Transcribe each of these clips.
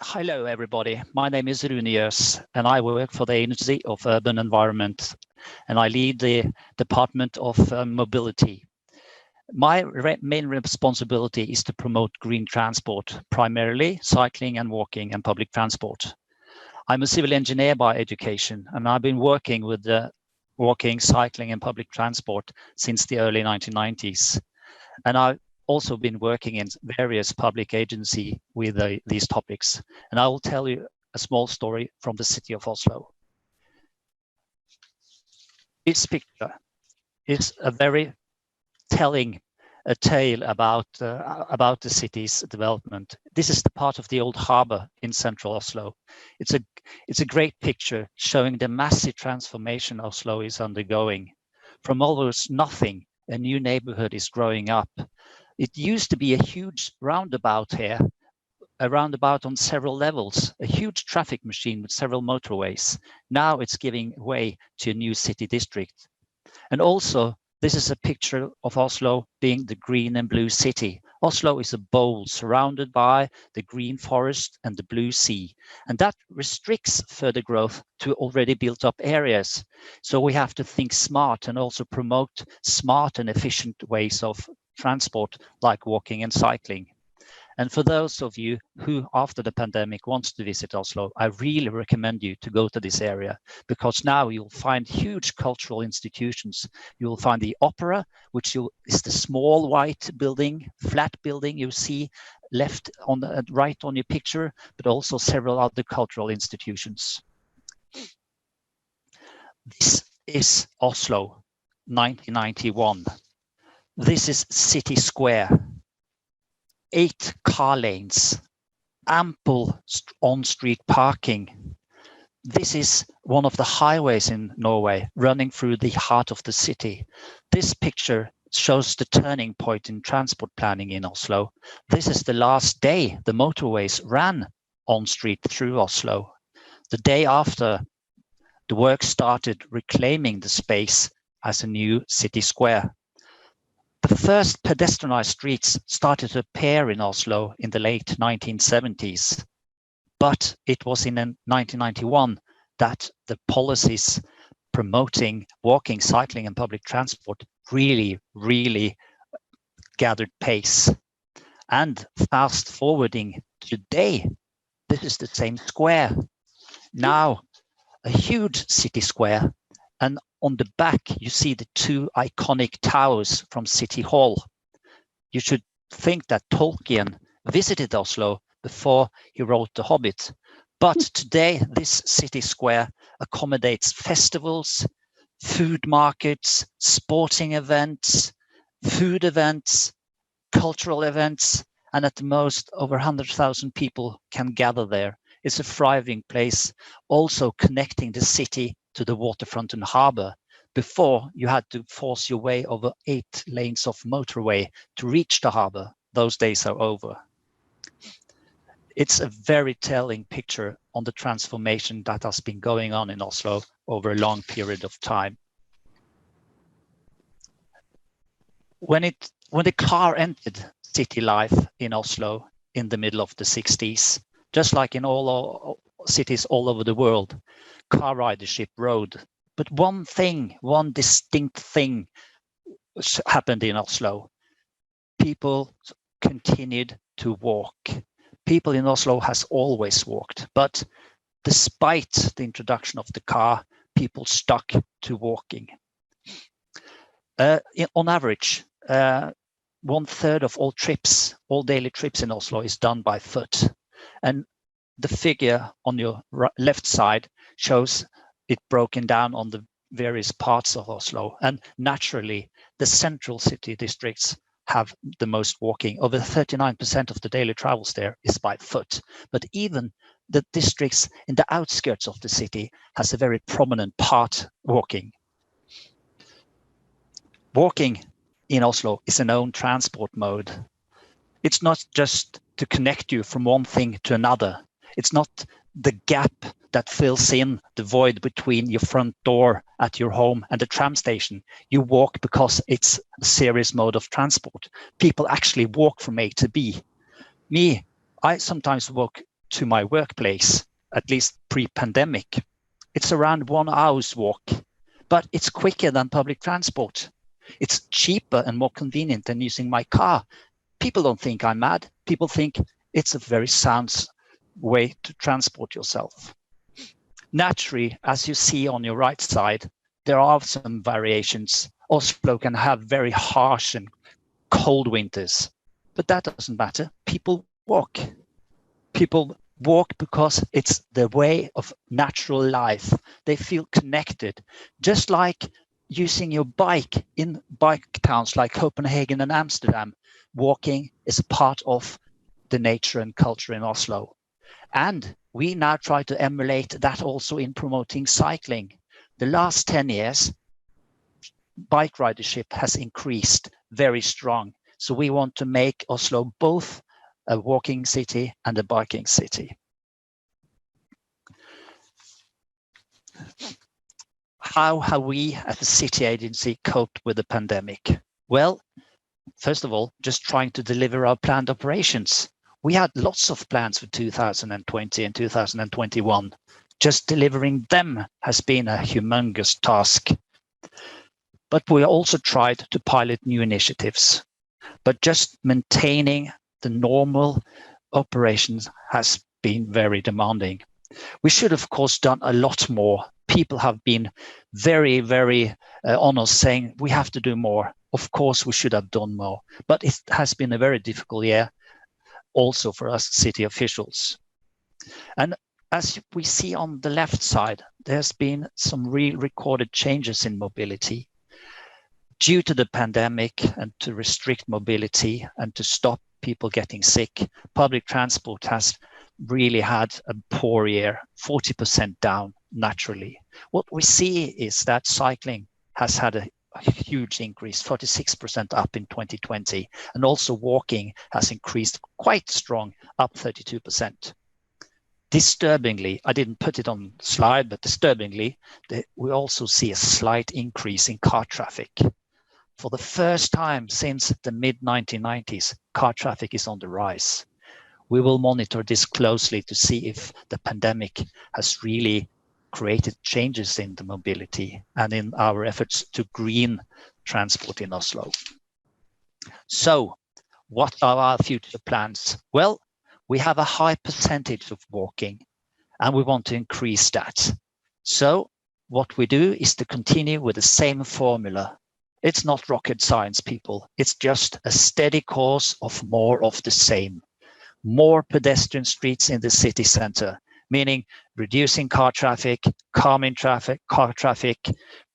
Hello, everybody. My name is Rune Gjøs, and I work for the Agency of Urban Environment, and I lead the Department of Mobility. My main responsibility is to promote green transport, primarily cycling and walking and public transport. I'm a civil engineer by education, and I've been working with the walking, cycling, and public transport since the early 1990s. And I've also been working in various public agencies with these topics. And I will tell you a small story from the city of Oslo. This picture is a very telling a tale about the city's development. This is the part of the old harbor in central Oslo. It's a great picture showing the massive transformation Oslo is undergoing. From almost nothing, a new neighborhood is growing up. It used to be a huge roundabout here, a roundabout on several levels, a huge traffic machine with several motorways. Now it's giving way to a new city district. And also, this is a picture of Oslo being the green and blue city. Oslo is a bowl surrounded by the green forest and the blue sea. And that restricts further growth to already built up areas. So we have to think smart and also promote smart and efficient ways of transport like walking and cycling. And for those of you who, after the pandemic, wants to visit Oslo, I really recommend you to go to this area, because now you'll find huge cultural institutions. You'll find the opera, which is the small white building, flat building you see left on the right on your picture, but also several other cultural institutions. This is Oslo, 1991. This is City Square. 8 car lanes, ample on-street parking. This is one of the highways in Norway running through the heart of the city. This picture shows the turning point in transport planning in Oslo. This is the last day the motorways ran on-street through Oslo. The day after, the work started reclaiming the space as a new city square. The first pedestrianized streets started to appear in Oslo in the late 1970s, but it was in 1991 that the policies promoting walking, cycling, and public transport really gathered pace. And fast forwarding today, this is the same square. Now, a huge city square, and on the back, you see the 2 iconic towers from City Hall. You should think that Tolkien visited Oslo before he wrote The Hobbit. But today, this city square accommodates festivals, food markets, sporting events, food events, cultural events, and at the most, over 100,000 people can gather there. It's a thriving place, also connecting the city to the waterfront and harbor. Before, you had to force your way over 8 lanes of motorway to reach the harbor. Those days are over. It's a very telling picture on the transformation that has been going on in Oslo over a long period of time. When the car entered city life in Oslo in the middle of the 60s, just like in all cities all over the world, car ridership rode. But one distinct thing happened in Oslo. People continued to walk. People in Oslo has always walked, but despite the introduction of the car, people stuck to walking. On average, 1/3 of all daily trips in Oslo is done by foot. And the figure on your left side shows it broken down on the various parts of Oslo. And naturally, the central city districts have the most walking. Over 39% of the daily travels there is by foot. But even the districts in the outskirts of the city has a very prominent part walking. Walking in Oslo is an own transport mode. It's not just to connect you from one thing to another. It's not the gap that fills in the void between your front door at your home and the tram station. You walk because it's a serious mode of transport. People actually walk from A to B. I sometimes walk to my workplace, at least pre-pandemic, it's around 1 hour's walk, but it's quicker than public transport. It's cheaper and more convenient than using my car. People don't think I'm mad. People think it's a very sound way to transport yourself. Naturally, as you see on your right side, there are some variations. Oslo can have very harsh and cold winters, but that doesn't matter. People walk. People walk because it's the way of natural life. They feel connected, just like using your bike in bike towns like Copenhagen and Amsterdam. Walking is a part of the nature and culture in Oslo. And we now try to emulate that also in promoting cycling. The last 10 years, bike ridership has increased very strong. So we want to make Oslo both a walking city and a biking city. How have we as a city agency coped with the pandemic? Well, first of all, just trying to deliver our planned operations. We had lots of plans for 2020 and 2021. Just delivering them has been a humongous task. But we also tried to pilot new initiatives. But just maintaining the normal operations has been very demanding. We should, of course, done a lot more. People have been very, very honest, saying we have to do more. Of course, we should have done more. But it has been a very difficult year also for us city officials. And as we see on the left side, there's been some real recorded changes in mobility. Due to the pandemic and to restrict mobility and to stop people getting sick, public transport has really had a poor year, 40% down naturally. What we see is that cycling has had a huge increase, 46% up in 2020, and also walking has increased quite strong, up 32%. Disturbingly, I didn't put it on the slide, but disturbingly, we also see a slight increase in car traffic. For the first time since the mid-1990s, car traffic is on the rise. We will monitor this closely to see if the pandemic has really created changes in the mobility and in our efforts to green transport in Oslo. So, what are our future plans? Well, we have a high percentage of walking and we want to increase that. So, what we do is to continue with the same formula. It's not rocket science, people. It's just a steady course of more of the same. More pedestrian streets in the city center, meaning reducing car traffic, calming car traffic,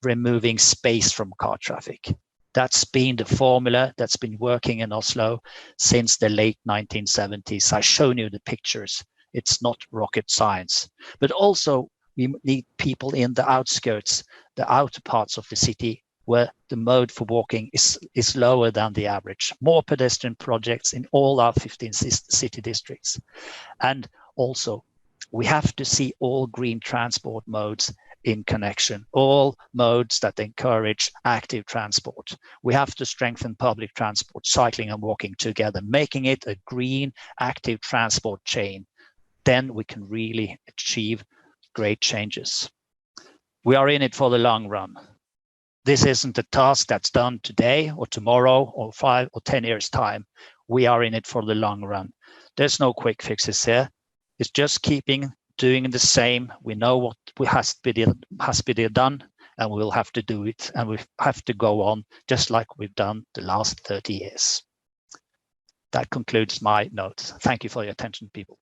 removing space from car traffic. That's been the formula that's been working in Oslo since the late 1970s. I've shown you the pictures. It's not rocket science. But also, we need people in the outskirts, the outer parts of the city, where the mode for walking is lower than the average. More pedestrian projects in all our 15 city districts. And also, we have to see all green transport modes in connection, all modes that encourage active transport. We have to strengthen public transport, cycling and walking together, making it a green active transport chain. Then we can really achieve great changes. We are in it for the long run. This isn't a task that's done today or tomorrow or 5 or 10 years time. We are in it for the long run. There's no quick fixes here. It's just doing the same. We know what has to be done, and we'll have to do it, and we have to go on just like we've done the last 30 years. That concludes my notes. Thank you for your attention, people.